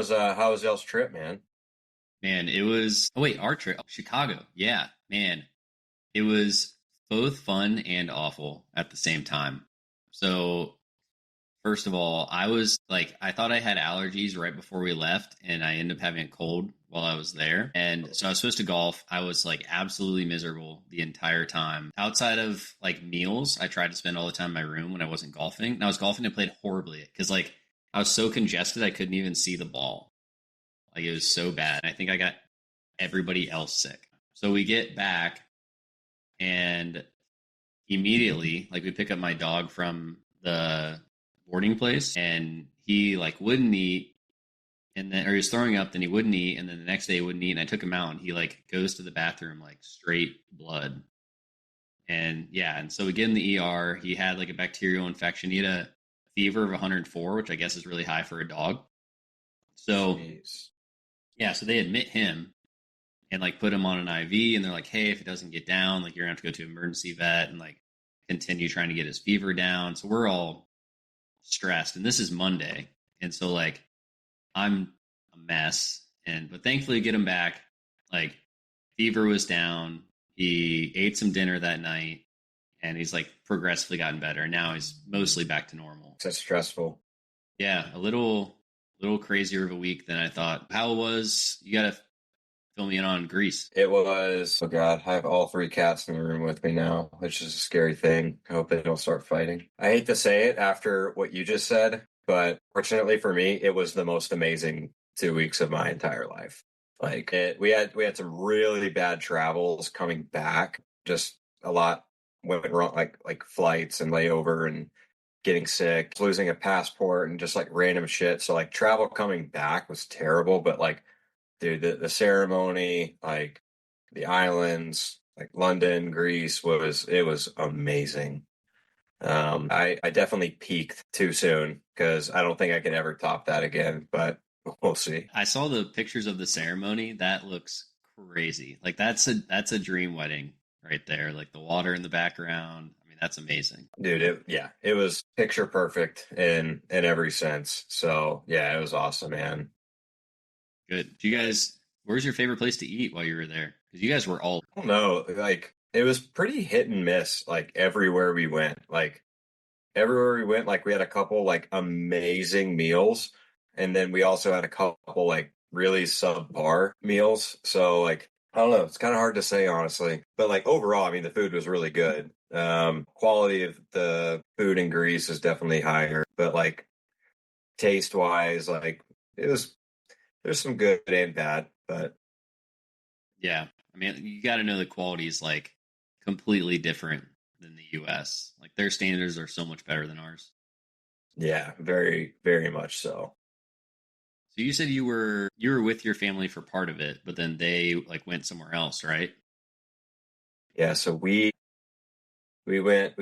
how was y'all's trip, man? Man, it was. Oh wait, our trip, Chicago. Yeah, man, it was both fun and awful at the same time. So first of all, I thought I had allergies right before we left, and I ended up having a cold while I was there. And so I was supposed to golf. I was like absolutely miserable the entire time. Outside of like meals, I tried to spend all the time in my room when I wasn't golfing. And I was golfing and played horribly because like I was so congested I couldn't even see the ball. Like it was so bad. I think I got everybody else sick. So we get back and immediately, like we pick up my dog from the boarding place and he like wouldn't eat and then or he was throwing up, then he wouldn't eat, and then the next day he wouldn't eat, and I took him out and he like goes to the bathroom like straight blood. And yeah, and so we get in the ER. He had like a bacterial infection. He had a fever of 104, which I guess is really high for a dog. So Jeez. yeah, so they admit him and like put him on an IV, and they're like, hey, if it doesn't get down, like you're gonna have to go to an emergency vet and like continue trying to get his fever down. So we're all stressed, and this is Monday, and so like I'm a mess, and but thankfully get him back. Like fever was down. He ate some dinner that night, and he's like progressively gotten better. Now he's mostly back to normal. That's stressful. Yeah, a little crazier of a week than I thought. How was you? Got to fill me in on Greece. It was, oh God, I have all three cats in the room with me now, which is a scary thing. I hope they don't start fighting. I hate to say it after what you just said, but fortunately for me, it was the most amazing 2 weeks of my entire life. We had some really bad travels coming back. Just a lot went wrong, like flights and layover and getting sick, losing a passport and just like random shit. So like travel coming back was terrible, but like dude, the ceremony, like the islands, like London, Greece was amazing. I definitely peaked too soon because I don't think I could ever top that again, but we'll see. I saw the pictures of the ceremony. That looks crazy. Like that's a dream wedding right there. Like the water in the background. I mean, that's amazing. Dude, it was picture perfect in every sense. So yeah, it was awesome, man. Good. Do you guys? Where's your favorite place to eat while you were there? Because you guys were all. I don't know, like it was pretty hit and miss, like everywhere we went. Like we had a couple like amazing meals, and then we also had a couple like really subpar meals. So like I don't know, it's kind of hard to say honestly, but like overall, I mean, the food was really good. Quality of the food in Greece is definitely higher, but like taste wise, like it was there's some good and bad, but Yeah. I mean, you got to know the quality is like completely different than the U.S. Like their standards are so much better than ours. yeah, very very much so. So you said you were with your family for part of it, but then they like went somewhere else, right? Yeah, so we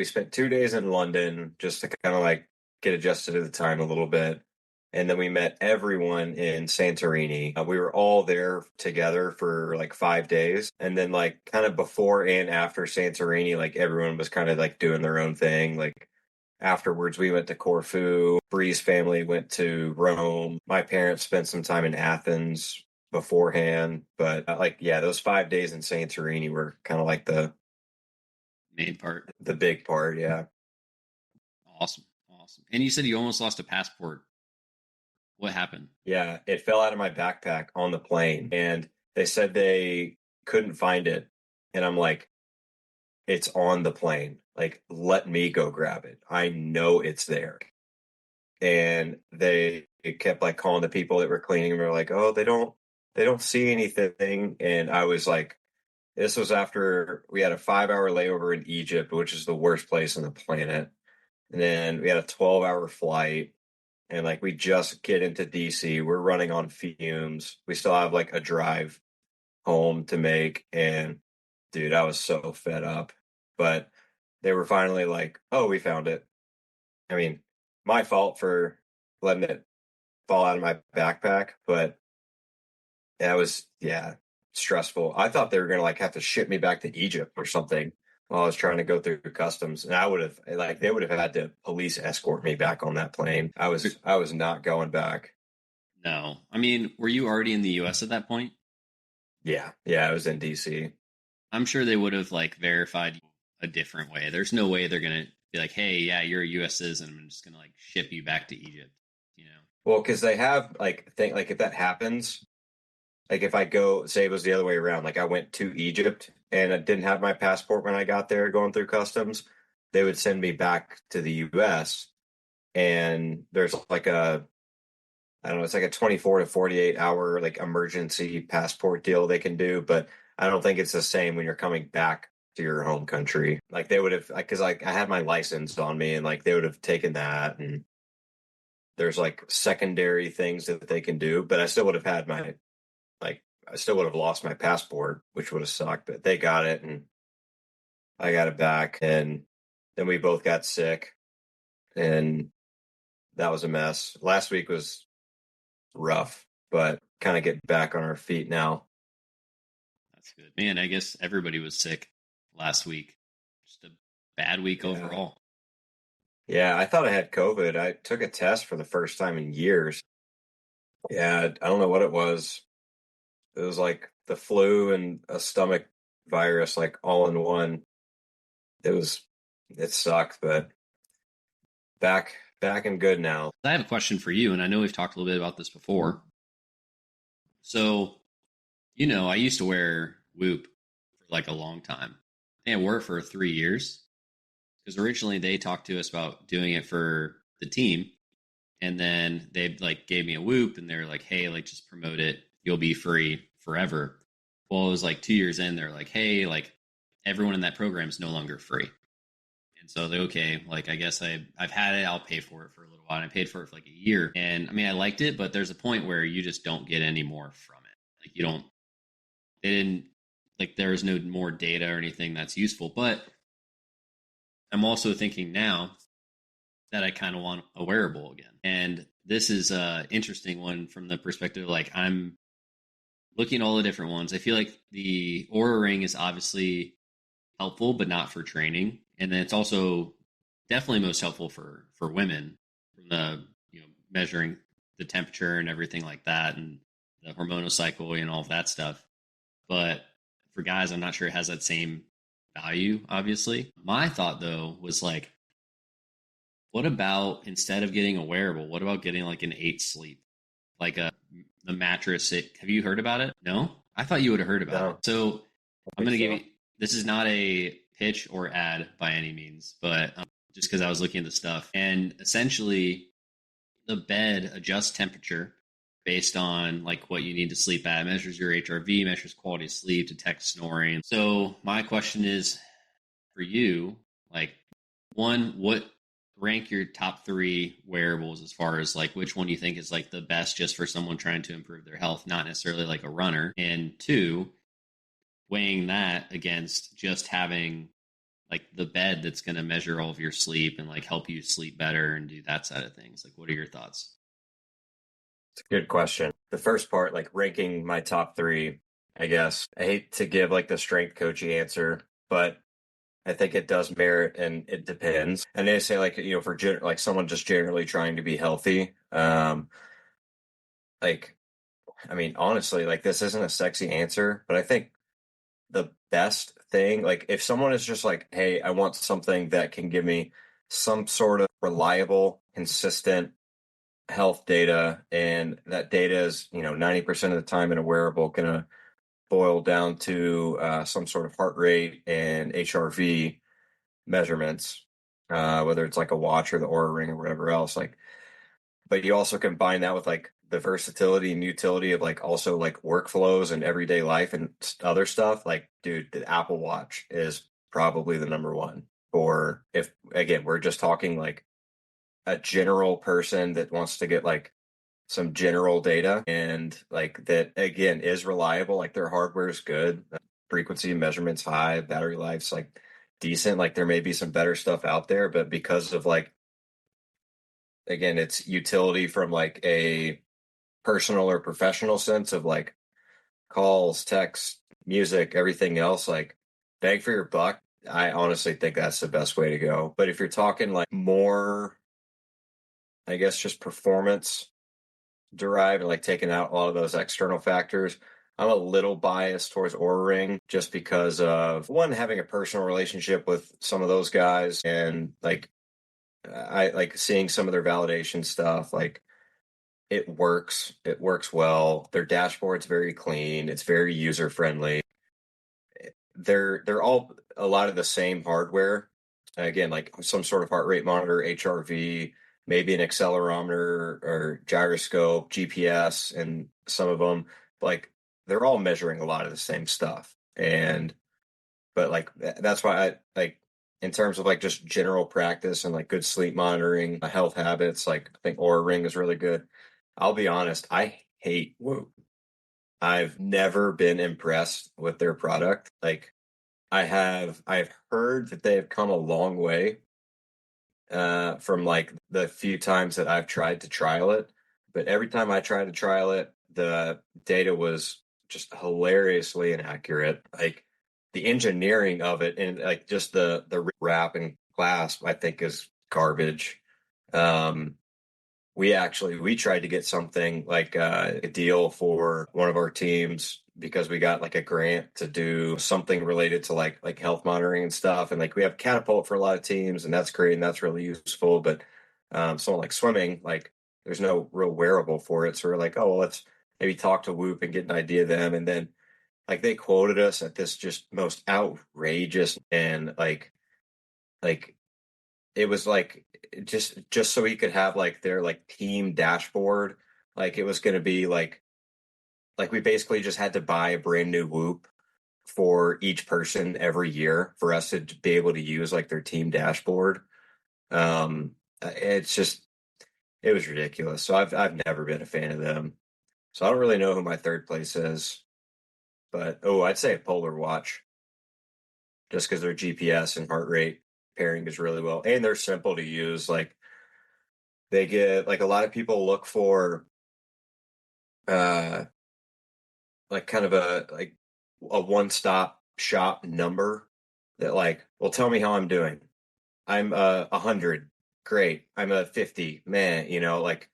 spent 2 days in London just to kind of like get adjusted to the time a little bit. And then we met everyone in Santorini. We were all there together for like 5 days. And then like kind of before and after Santorini, like everyone was kind of like doing their own thing. Like afterwards we went to Corfu. Bree's family went to Rome. My parents spent some time in Athens beforehand. But like yeah, those 5 days in Santorini were kind of like Main part. the big part, yeah. Awesome. Awesome. And you said you almost lost a passport. What happened? Yeah, it fell out of my backpack on the plane and they said they couldn't find it. And I'm like, it's on the plane. Like, let me go grab it. I know it's there. And they kept like calling the people that were cleaning and were like, oh, they don't see anything. And I was like, this was after we had a 5 hour layover in Egypt, which is the worst place on the planet. And then we had a 12-hour flight and like we just get into DC. We're running on fumes. We still have like a drive home to make. And dude, I was so fed up. But they were finally like, oh, we found it. I mean, my fault for letting it fall out of my backpack, but that was, yeah, stressful. I thought they were going to like have to ship me back to Egypt or something while I was trying to go through customs. And I would have like they would have had to police escort me back on that plane. I was not going back. No. I mean, were you already in the US at that point? Yeah, I was in DC. I'm sure they would have like verified a different way. There's no way they're gonna be like, hey, yeah, you're a US citizen. I'm just gonna like ship you back to Egypt, you know? Well, because they have like think like if that happens, like if I go, say it was the other way around, like I went to Egypt and I didn't have my passport when I got there going through customs, they would send me back to the US and there's like a I don't know, it's like a 24 to 48 hour like emergency passport deal they can do, but I don't think it's the same when you're coming back to your home country. Like they would have, because like I had my license on me and like they would have taken that and there's like secondary things that they can do, but I still would have had my, like, I still would have lost my passport, which would have sucked, but they got it and I got it back. And then we both got sick and that was a mess. Last week was rough, but kind of getting back on our feet now. That's good. Man, I guess everybody was sick last week. Just a bad week Yeah. overall. Yeah, I thought I had COVID. I took a test for the first time in years. Yeah, I don't know what it was. It was like the flu and a stomach virus, like all in one. It was, it sucked, but back and good now. I have a question for you, and I know we've talked a little bit about this before. So, I used to wear Whoop for like a long time. I think I wore it for 3 years because originally they talked to us about doing it for the team, and then they like gave me a Whoop, and they're like, "Hey, like just promote it. You'll be free forever." Well, it was like 2 years in, they're like, "Hey, like everyone in that program is no longer free." And so they okay, like I guess I've had it, I'll pay for it for a little while. And I paid for it for like a year. And I mean I liked it, but there's a point where you just don't get any more from it. Like you don't they didn't like there's no more data or anything that's useful. But I'm also thinking now that I kind of want a wearable again. And this is a interesting one from the perspective of like I'm looking at all the different ones. I feel like the Aura Ring is obviously helpful, but not for training. And then it's also definitely most helpful for women from the measuring the temperature and everything like that, and the hormonal cycle and all of that stuff. But for guys, I'm not sure it has that same value. Obviously, my thought though was like, what about instead of getting a wearable, what about getting like an 8 sleep, like the mattress? Have you heard about it? No, I thought you would have heard about it. No, So I I'm think going to give so. you. This is not a pitch or ad by any means, but just because I was looking at the stuff, and essentially the bed adjusts temperature based on like what you need to sleep at. It measures your HRV, measures quality of sleep, detects snoring. So my question is for you, like one, what rank your top three wearables as far as like which one you think is like the best just for someone trying to improve their health, not necessarily like a runner. And two, weighing that against just having like the bed that's going to measure all of your sleep and like help you sleep better and do that side of things. Like, what are your thoughts? It's a good question. The first part, like ranking my top three, I guess. I hate to give like the strength coachy answer, but I think it does merit and it depends. And they say like, for like someone just generally trying to be healthy, like, I mean, honestly, like this isn't a sexy answer, but I think the best thing, like if someone is just like, hey, I want something that can give me some sort of reliable, consistent health data, and that data is, 90% of the time in a wearable gonna boil down to some sort of heart rate and HRV measurements, whether it's like a watch or the Aura Ring or whatever else. Like, but you also combine that with like the versatility and utility of like also like workflows and everyday life and other stuff. Like, dude, the Apple Watch is probably the number one. Or if again, we're just talking like a general person that wants to get like some general data and like that again is reliable, like their hardware is good, frequency measurements high, battery life's like decent, like there may be some better stuff out there, but because of like again it's utility from like a personal or professional sense of like calls, text, music, everything else, like bang for your buck. I honestly think that's the best way to go. But if you're talking like more, I guess just performance, derived and like taking out a lot of those external factors. I'm a little biased towards Oura Ring just because of one, having a personal relationship with some of those guys, and like I like seeing some of their validation stuff. Like it works. It works well. Their dashboard's very clean. It's very user friendly. They're all a lot of the same hardware. Again, like some sort of heart rate monitor, HRV, maybe an accelerometer or gyroscope, GPS, and some of them like they're all measuring a lot of the same stuff. And but like that's why I like in terms of like just general practice and like good sleep monitoring, health habits, like I think Oura Ring is really good. I'll be honest, I hate Whoop. I've never been impressed with their product. Like I've heard that they have come a long way from like the few times that I've tried to trial it. But every time I tried to trial it, the data was just hilariously inaccurate. Like the engineering of it and like just the wrap and clasp, I think is garbage. Um, we tried to get something like a deal for one of our teams because we got like a grant to do something related to like health monitoring and stuff, and like we have Catapult for a lot of teams, and that's great and that's really useful. But someone like swimming, like there's no real wearable for it, so we're like, oh well, let's maybe talk to Whoop and get an idea of them, and then like they quoted us at this just most outrageous and like it was like just so he could have like their like team dashboard. Like it was going to be like we basically just had to buy a brand new Whoop for each person every year for us to be able to use like their team dashboard. It's just it was ridiculous. So I've never been a fan of them. So I don't really know who my third place is, but oh, I'd say a Polar Watch just because their GPS and heart rate pairing is really well, and they're simple to use. Like they get like a lot of people look for uh like kind of a one-stop shop number that like, well, tell me how I'm doing. I'm 100. Great. I'm a 50. Man, like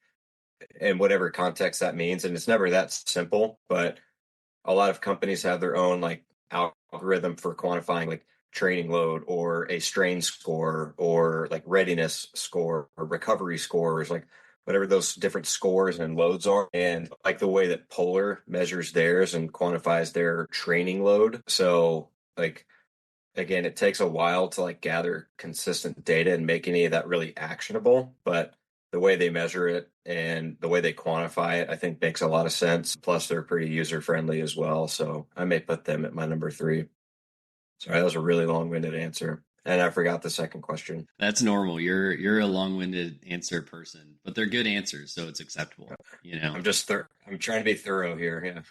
in whatever context that means. And it's never that simple, but a lot of companies have their own like algorithm for quantifying like training load or a strain score or like readiness score or recovery scores, like whatever those different scores and loads are. And like the way that Polar measures theirs and quantifies their training load. So like again, it takes a while to like gather consistent data and make any of that really actionable, but the way they measure it and the way they quantify it, I think makes a lot of sense. Plus, they're pretty user friendly as well. So I may put them at my number three. Sorry, that was a really long winded answer. And I forgot the second question. That's normal. You're a long-winded answer person, but they're good answers, so it's acceptable. You know. I'm trying to be thorough here. Yeah.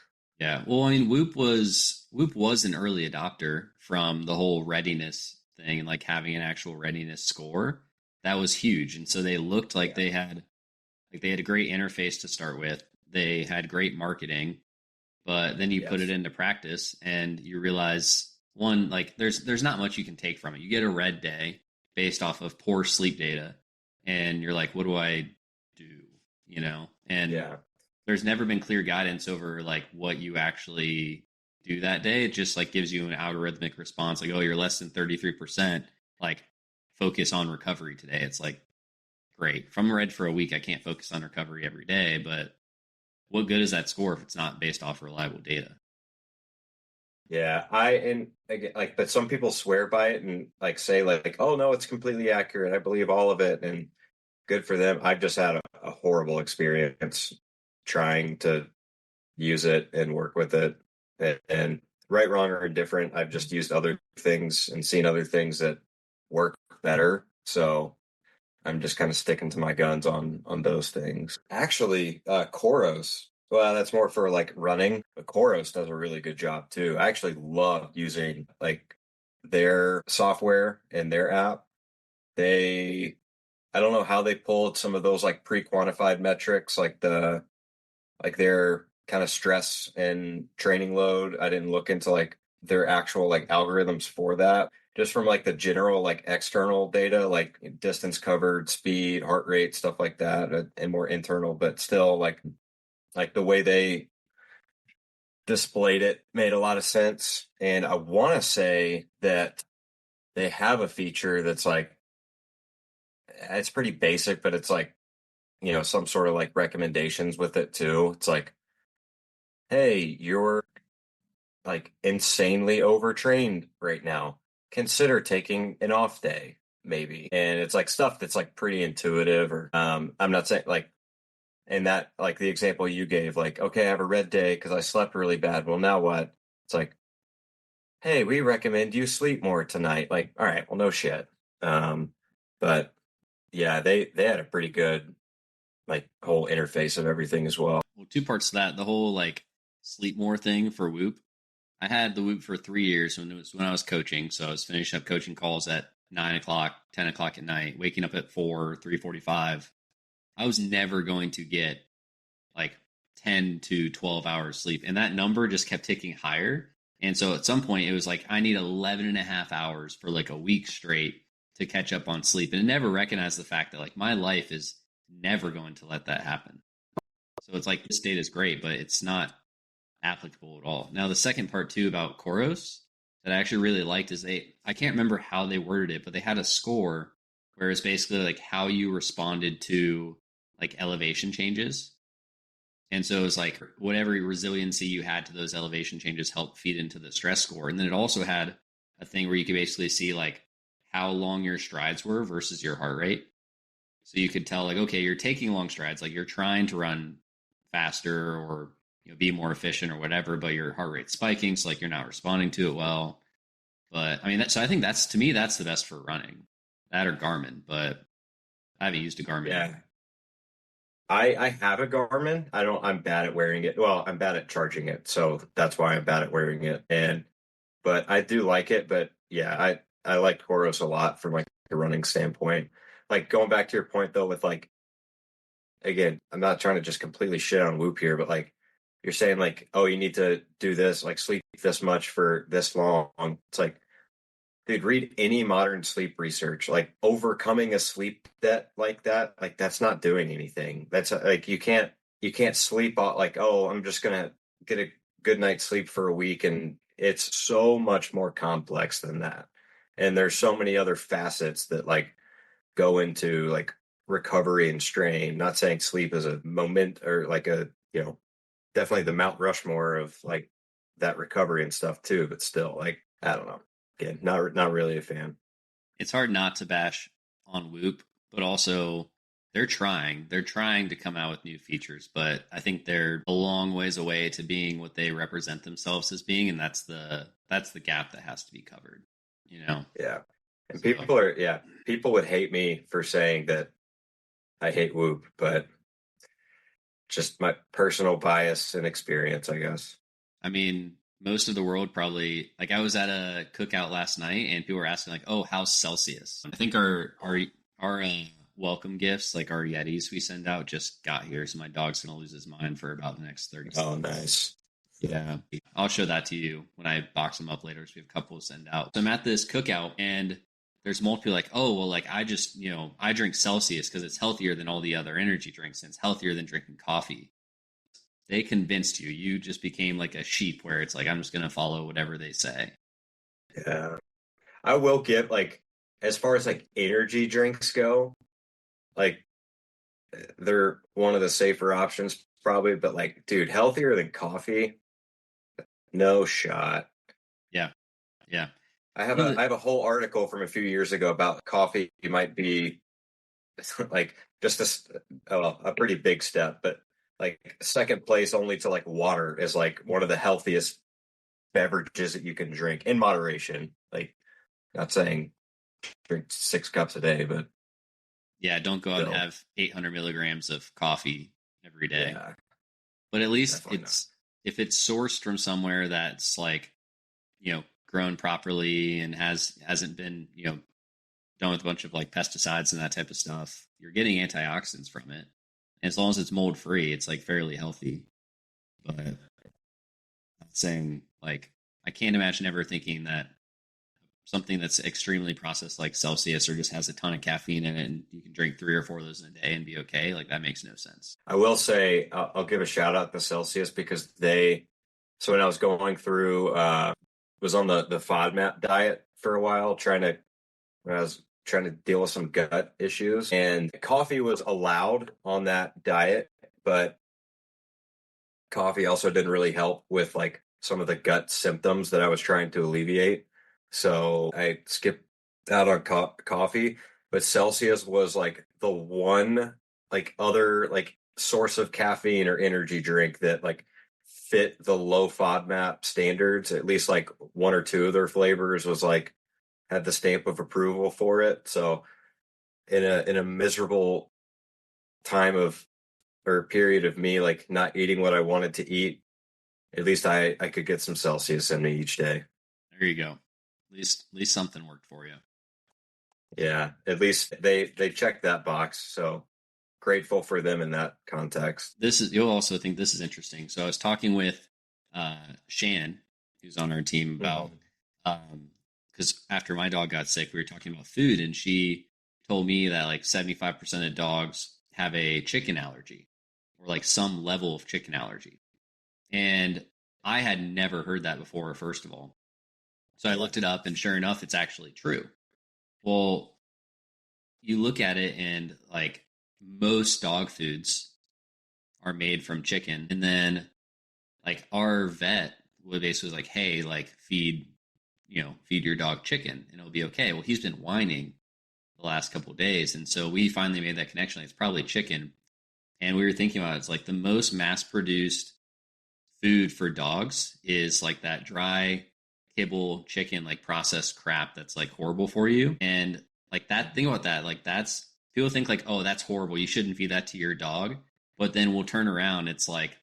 Yeah. Well, I mean, Whoop was an early adopter from the whole readiness thing and like having an actual readiness score. That was huge, and so they looked like Yeah. they had a great interface to start with. They had great marketing, but then you put it Yes. into practice and you realize one, like there's not much you can take from it. You get a red day based off of poor sleep data, and you're like, what do I do? And Yeah. there's never been clear guidance over like what you actually do that day. It just like gives you an algorithmic response, like, oh, you're less than 33%. Like, focus on recovery today. It's like, great. If I'm red for a week, I can't focus on recovery every day, but what good is that score if it's not based off reliable data? Yeah, and again, like, but some people swear by it and like say like, oh no, it's completely accurate. I believe all of it, and good for them. I've just had a horrible experience trying to use it and work with it. And right, wrong, or indifferent, I've just used other things and seen other things that work better. So I'm just kind of sticking to my guns on those things. Actually, Koros. Well, that's more for like running, but Koros does a really good job too. I actually love using like their software and their app. They, I don't know how they pulled some of those like pre-quantified metrics, like their kind of stress and training load. I didn't look into like their actual like algorithms for that. Just from like the general like external data, like distance covered, speed, heart rate, stuff like that, and more internal, but still like Like the way they displayed it made a lot of sense. And I want to say that they have a feature that's like, it's pretty basic, but it's like, some sort of like recommendations with it too. It's like, hey, you're like insanely overtrained right now. Consider taking an off day, maybe. And it's like stuff that's like pretty intuitive, or I'm not saying like, and that like the example you gave, like, okay, I have a red day because I slept really bad. Well, now what? It's like, hey, we recommend you sleep more tonight. Like, all right, well, no shit. Um, but yeah, they had a pretty good like whole interface of everything as well. Well, two parts to that. The whole like sleep more thing for Whoop. I had the Whoop for 3 years when I was coaching. So I was finishing up coaching calls at 9 o'clock, 10 o'clock at night, waking up at 4, 3:45. I was never going to get like 10 to 12 hours sleep. And that number just kept ticking higher. And so at some point it was like, I need 11 and a half hours for like a week straight to catch up on sleep. And I never recognized the fact that like my life is never going to let that happen. So it's like this data is great, but it's not applicable at all. Now, the second part too about Koros that I actually really liked is I can't remember how they worded it, but they had a score where it's basically like how you responded to like elevation changes. And so it's like whatever resiliency you had to those elevation changes helped feed into the stress score. And then it also had a thing where you could basically see like how long your strides were versus your heart rate. So you could tell like, okay, you're taking long strides, like you're trying to run faster or be more efficient or whatever, but your heart rate's spiking, so like you're not responding to it well. But I mean, so I think that's to me that's the best for running, that or Garmin. But I haven't used a Garmin Yeah. yet. I have a Garmin. I'm bad at wearing it. Well, I'm bad at charging it, so that's why I'm bad at wearing it. But I do like it. But yeah, I like Toros a lot from like a running standpoint. Like going back to your point though, with like, again, I'm not trying to just completely shit on Whoop here, but like you're saying like, oh, you need to do this, like sleep this much for this long. It's like, dude, read any modern sleep research. Like overcoming a sleep debt like that, like that's not doing anything. That's like you can't sleep out like, oh, I'm just gonna get a good night's sleep for a week, and it's so much more complex than that. And there's so many other facets that like go into like recovery and strain. Not saying sleep is a moment or like definitely the Mount Rushmore of like that recovery and stuff too, but still, like, I don't know. Again, not really a fan. It's hard not to bash on Whoop, but also they're trying. They're trying to come out with new features, but I think they're a long ways away to being what they represent themselves as being, and that's the gap that has to be covered. You know. Yeah. And So people would hate me for saying that I hate Whoop, but just my personal bias and experience, I guess. I mean, most of the world probably like I was at a cookout last night and people were asking like, "Oh, how's Celsius?" I think our welcome gifts, like our Yetis we send out, just got here, so my dog's gonna lose his mind for about the next 30 Oh, seconds. nice. Yeah, I'll show that to you when I box them up later. So we have a couple to send out. So I'm at this cookout and there's multiple like, oh well, like I just I drink Celsius because it's healthier than all the other energy drinks and it's healthier than drinking coffee. They convinced you. You just became like a sheep where it's like, I'm just going to follow whatever they say. Yeah. I will give like, as far as like energy drinks go, like they're one of the safer options probably, but like, dude, healthier than coffee? No shot. Yeah. Yeah. I have One of a the, I have a whole article from a few years ago about coffee might be like just a pretty big step, but like second place only to like water is like one of the healthiest beverages that you can drink in moderation. Like, not saying drink 6 cups a day, but yeah, don't go out and still, have 800 milligrams of coffee every day. yeah, But at least definitely not. it's, if it's sourced from somewhere that's like, grown properly and hasn't been, done with a bunch of like pesticides and that type of stuff, you're getting antioxidants from it. And as long as it's mold free, it's like fairly healthy. But I'm saying like, I can't imagine ever thinking that something that's extremely processed like Celsius or just has a ton of caffeine in it and you can drink 3 or 4 of those in a day and be okay, like that makes no sense. I will say I'll give a shout out to Celsius because so when I was going through, was on the FODMAP diet for a while, when I was trying to deal with some gut issues, and coffee was allowed on that diet, but coffee also didn't really help with like some of the gut symptoms that I was trying to alleviate. So I skipped out on coffee, but Celsius was like the one like other like source of caffeine or energy drink that like fit the low FODMAP standards. At least like one or two of their flavors was like had the stamp of approval for it. So in a miserable time of or period of me like not eating what I wanted to eat, at least I could get some Celsius in me each day. There you go. At least something worked for you. Yeah, at least they checked that box. So grateful for them in that context. You'll also think this is interesting. So I was talking with Shan, who's on our team, about because after my dog got sick, we were talking about food, and she told me that like 75% of dogs have a chicken allergy or like some level of chicken allergy. And I had never heard that before, first of all. So I looked it up, and sure enough, it's actually true. Well, you look at it, and like most dog foods are made from chicken. And then, like, our vet would basically like, hey, like, feed your dog chicken and it'll be okay. Well, he's been whining the last couple of days. And so we finally made that connection. It's probably chicken. And we were thinking about it. It's like the most mass produced food for dogs is like that dry kibble chicken, like processed crap that's like horrible for you. And like that, think about that. Like that's, people think like, oh, that's horrible. You shouldn't feed that to your dog. But then we'll turn around. It's like,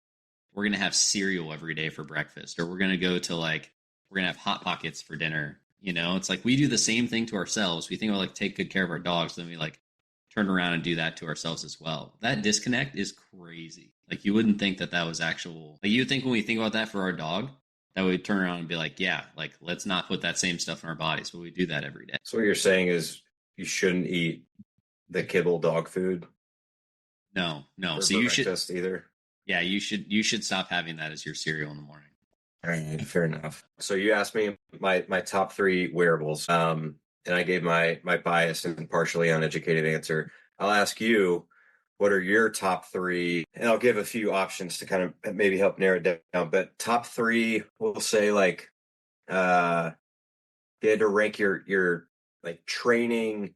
we're going to have cereal every day for breakfast, or we're going to go to like, we're going to have Hot Pockets for dinner. You know, it's like we do the same thing to ourselves. We think we'll like take good care of our dogs. Then we like turn around and do that to ourselves as well. That disconnect is crazy. Like you wouldn't think that that was actual. Like you would think when we think about that for our dog, that we'd turn around and be like, yeah, like let's not put that same stuff in our bodies, but we do that every day. So what you're saying is you shouldn't eat the kibble dog food No. for So you should, breakfast either. yeah, you should stop having that as your cereal in the morning. All right, fair enough. So you asked me my top three wearables, and I gave my biased and partially uneducated answer. I'll ask you, what are your top three? And I'll give a few options to kind of maybe help narrow it down. But top three, we'll say like you had to rank your like training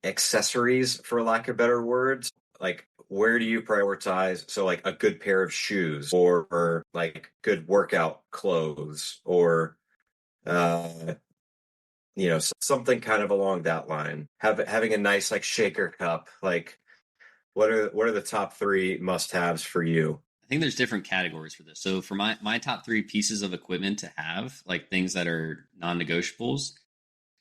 accessories, for lack of better words. Like where do you prioritize? So like a good pair of shoes or like good workout clothes or uh something kind of along that line. Having a nice like shaker cup. Like what are the top three must-haves for you? I think there's different categories for this. So for my top three pieces of equipment to have, like things that are non-negotiables,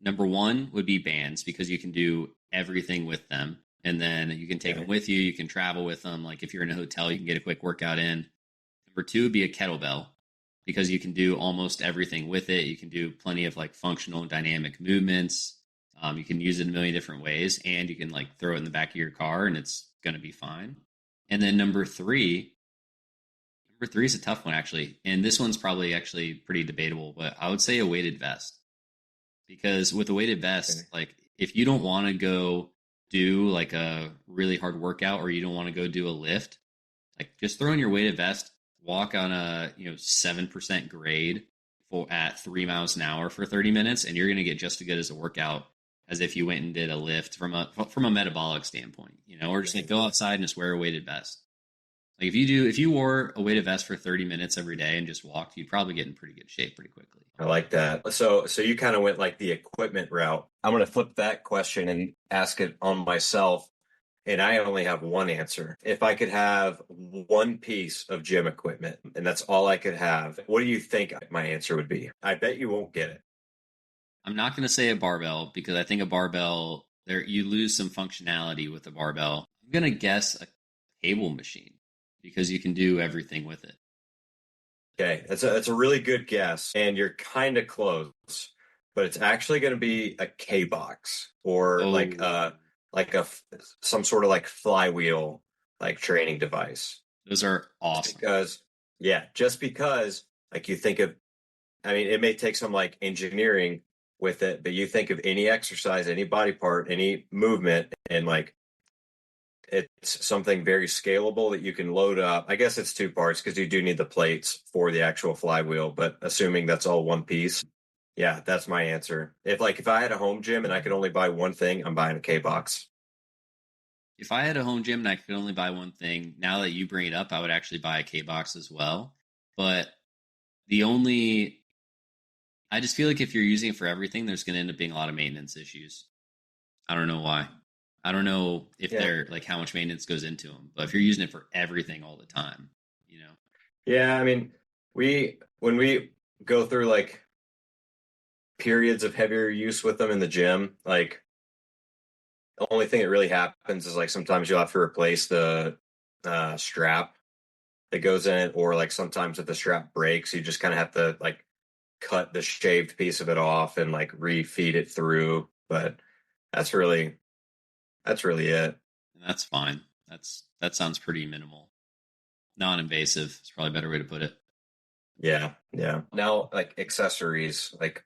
number one would be bands because you can do everything with them. And then you can take them with you. You can travel with them. Like if you're in a hotel, you can get a quick workout in. Number two would be a kettlebell because you can do almost everything with it. You can do plenty of like functional and dynamic movements. You can use it in a million different ways, and you can like throw it in the back of your car, and it's going to be fine. And then number three is a tough one actually, and this one's probably actually pretty debatable. But I would say a weighted vest because with a weighted vest, like if you don't want to go do like a really hard workout or you don't want to go do a lift, like just throw in your weighted vest, walk on a 7% grade at 3 miles an hour for 30 minutes, and you're going to get just as good as a workout as if you went and did a lift from a metabolic standpoint, or just like go outside and just wear a weighted vest. Like if you wore a weighted vest for 30 minutes every day and just walked, you'd probably get in pretty good shape pretty quickly. I like that. So you kind of went like the equipment route. I'm going to flip that question and ask it on myself. And I only have one answer. If I could have one piece of gym equipment and that's all I could have, what do you think my answer would be? I bet you won't get it. I'm not going to say a barbell because I think a barbell there you lose some functionality with a barbell. I'm going to guess a cable machine because you can do everything with it. Okay, that's a really good guess, and you're kind of close. but it's actually going to be a K box or Oh, like a some sort of like flywheel like training device. those are Just awesome. because, yeah, just because like you think of, I mean, it may take some like engineering with it, but you think of any exercise, any body part, any movement, and like it's something very scalable that you can load up. I guess it's two parts because you do need the plates for the actual flywheel, but assuming that's all one piece, yeah, that's my answer. If I had a home gym and I could only buy one thing, I'm buying a K box. If I had a home gym and I could only buy one thing, now that you bring it up, I would actually buy a K box as well. But the only, I just feel like if you're using it for everything, there's going to end up being a lot of maintenance issues. I don't know why. I don't know if Yeah. they're like how much maintenance goes into them, but if you're using it for everything all the time, you know, Yeah, I mean, we when we go through like periods of heavier use with them in the gym, like the only thing that really happens is like sometimes you'll have to replace the strap that goes in it, or like sometimes if the strap breaks, you just kind of have to like cut the shaved piece of it off and like refeed it through. But that's really that's really it. and that's fine. That sounds pretty minimal, non-invasive. It's probably a better way to put it. Yeah, yeah. Now like accessories, like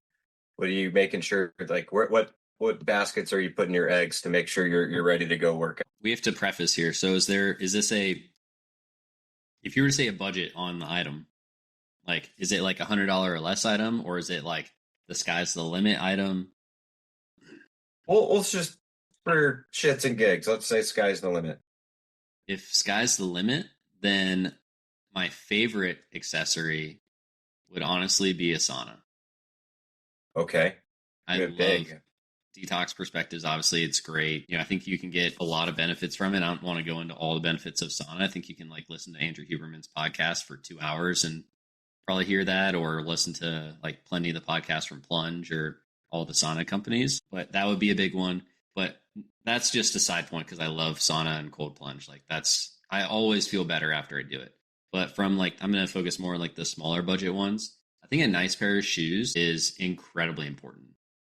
what are you making sure like what baskets are you putting your eggs to make sure you're ready to go work? We have to preface here. So is this a, if you were to say a budget on the item, like is it like $100 or less item, or is it like the sky's the limit item? Well, let's just for shits and gigs, let's say sky's the limit. If sky's the limit, then my favorite accessory would honestly be a sauna. Okay. I Good love big. detox perspectives. Obviously, it's great. You know, I think you can get a lot of benefits from it. I don't want to go into all the benefits of sauna. I think you can like listen to Andrew Huberman's podcast for 2 hours and probably hear that, or listen to like plenty of the podcasts from Plunge or all the sauna companies. But that would be a big one. But that's just a side point because I love sauna and cold plunge. Like that's, I always feel better after I do it. But from like, I'm going to focus more on like the smaller budget ones. I think a nice pair of shoes is incredibly important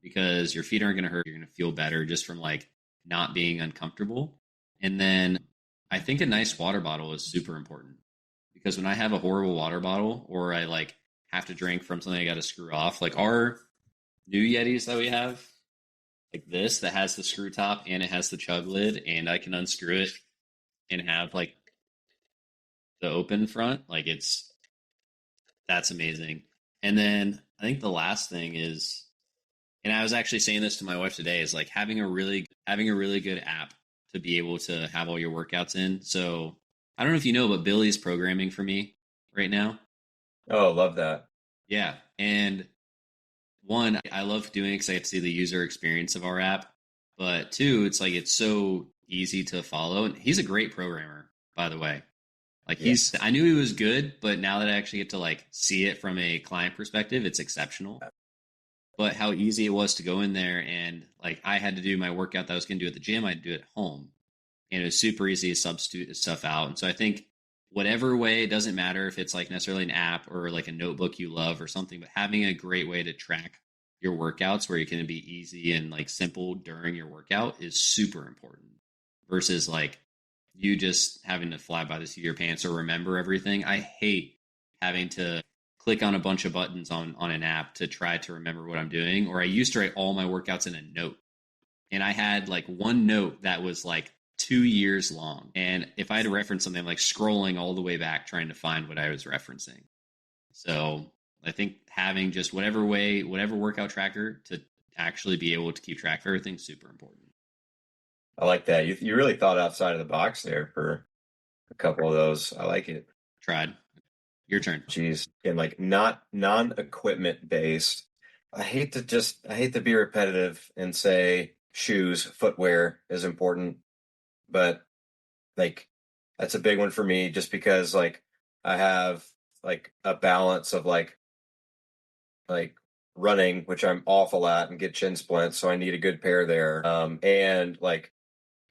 because your feet aren't going to hurt. You're going to feel better just from like not being uncomfortable. And then I think a nice water bottle is super important because when I have a horrible water bottle or I like have to drink from something I got to screw off, like our new Yetis that we have, like this that has the screw top and it has the chug lid, and I can unscrew it and have like the open front, like it's, that's amazing. And then I think the last thing is, and I was actually saying this to my wife today, is like having a really good app to be able to have all your workouts in. So I don't know if you know, but Billy's programming for me right now. Oh, love that. Yeah. And one, I love doing it because I get to see the user experience of our app. But two, it's like it's so easy to follow. And he's a great programmer, by the way. Like Yeah. I knew he was good, but now that I actually get to like see it from a client perspective, it's exceptional. But how easy it was to go in there and like I had to do my workout that I was going to do at the gym, I'd do it at home. And it was super easy to substitute stuff out. And so I think whatever way, it doesn't matter if it's like necessarily an app or like a notebook you love or something, but having a great way to track your workouts where you can be easy and like simple during your workout is super important versus like you just having to fly by the seat of your pants or remember everything. I hate having to click on a bunch of buttons on an app to try to remember what I'm doing. Or I used to write all my workouts in a note. And I had like one note that was like 2 years long. And if I had to reference something, I'm like scrolling all the way back trying to find what I was referencing. So I think having just whatever workout tracker to actually be able to keep track of everything is super important. I like that. You really thought outside of the box there for a couple of those. I like it. Tried. Your turn. Geez. And like not non-equipment based. I hate to be repetitive and say shoes, footwear is important, but like that's a big one for me just because like I have like a balance of like running, which I'm awful at and get chin splints, so I need a good pair there. And like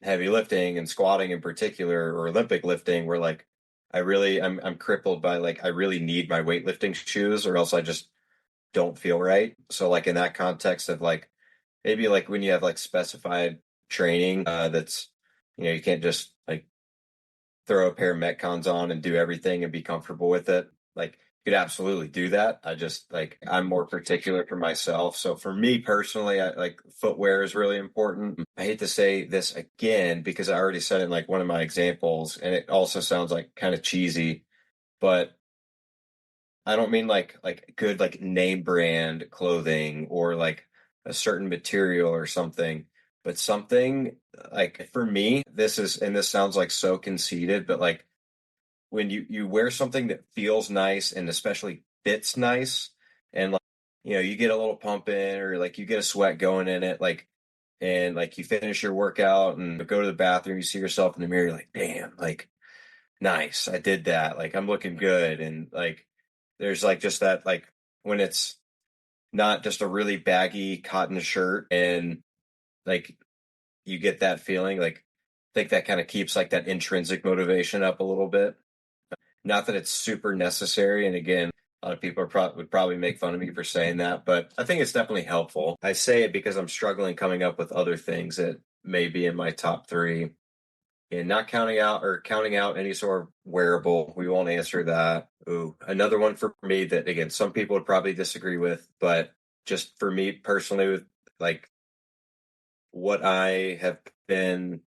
heavy lifting and squatting in particular, or Olympic lifting, where like I'm crippled by like I really need my weightlifting shoes, or else I just don't feel right. So like in that context of like maybe like when you have like specified training that's you can't just like throw a pair of Metcons on and do everything and be comfortable with it. Like you could absolutely do that. I just like I'm more particular for myself. So for me personally, I like footwear is really important. I hate to say this again because I already said it in like one of my examples, and it also sounds like kind of cheesy, but I don't mean like good like name brand clothing or like a certain material or something, but something like for me, this sounds like so conceited, but like when you wear something that feels nice and especially fits nice and like you get a little pump in or like you get a sweat going in it like and like you finish your workout and go to the bathroom, you see yourself in the mirror, you're like, damn, like nice, I did that, like I'm looking good. And like there's like just that like when it's not just a really baggy cotton shirt and like you get that feeling like I think that kind of keeps like that intrinsic motivation up a little bit. Not that it's super necessary. And again, a lot of people would probably make fun of me for saying that, but I think it's definitely helpful. I say it because I'm struggling coming up with other things that may be in my top three. And not counting out any sort of wearable. We won't answer that. Ooh, another one for me that again, some people would probably disagree with, but just for me personally, with like what I have been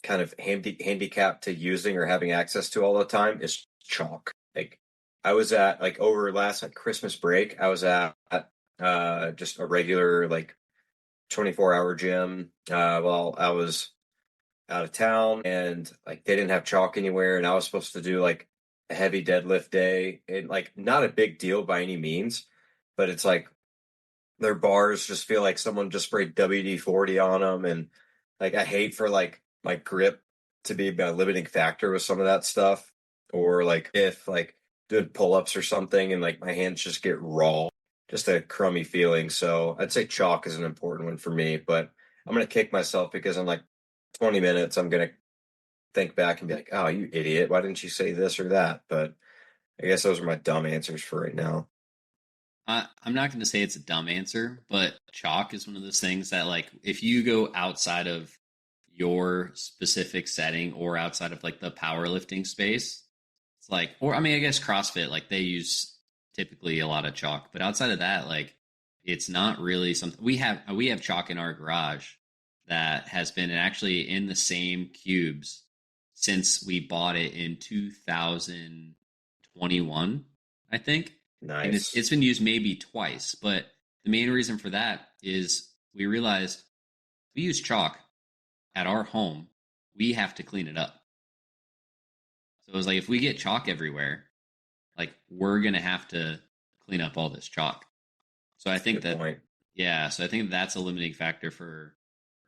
kind of handicapped to using or having access to all the time is chalk. Like I was at like over last like Christmas break, I was at just a regular like 24-hour gym while I was out of town, and like they didn't have chalk anywhere, and I was supposed to do like a heavy deadlift day, and like not a big deal by any means, but it's like their bars just feel like someone just sprayed WD-40 on them. And like I hate for like my grip to be a limiting factor with some of that stuff, or like if like doing pull-ups or something and like my hands just get raw, just a crummy feeling. So I'd say chalk is an important one for me, but I'm gonna kick myself because in like 20 minutes I'm gonna think back and be like, oh, you idiot, why didn't you say this or that? But I guess those are my dumb answers for right now. I'm not going to say it's a dumb answer, but chalk is one of those things that, like, if you go outside of your specific setting or outside of like the powerlifting space, it's like, or I mean, I guess CrossFit, like, they use typically a lot of chalk, but outside of that, like, it's not really something we have chalk in our garage that has been actually in the same cubes since we bought it in 2021, I think, and it's Nice. it's been used maybe twice. But the main reason for that is we realized we use chalk at our home, we have to clean it up. So it was like if we get chalk everywhere, like we're gonna have to clean up all this chalk. So I That's a think good that point. yeah, so I think that's a limiting factor for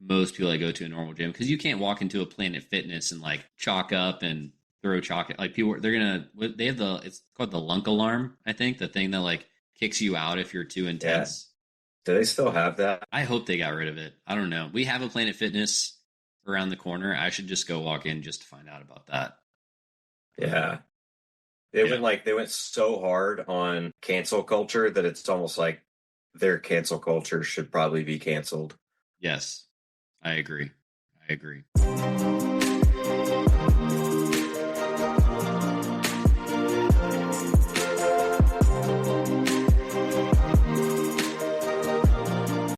most people that go to a normal gym because you can't walk into a Planet Fitness and like chalk up and throw chalk. Like people, they're gonna they have it's called the lunk alarm. I think the thing that like kicks you out if you're too Yeah. intense. Do they still have that? I hope they got rid of it. I don't know. We have a Planet Fitness around the corner. I should just go walk in just to find out about that. But Yeah. yeah, They went so hard on cancel culture that it's almost like their cancel culture should probably be canceled. yes, I agree. I agree.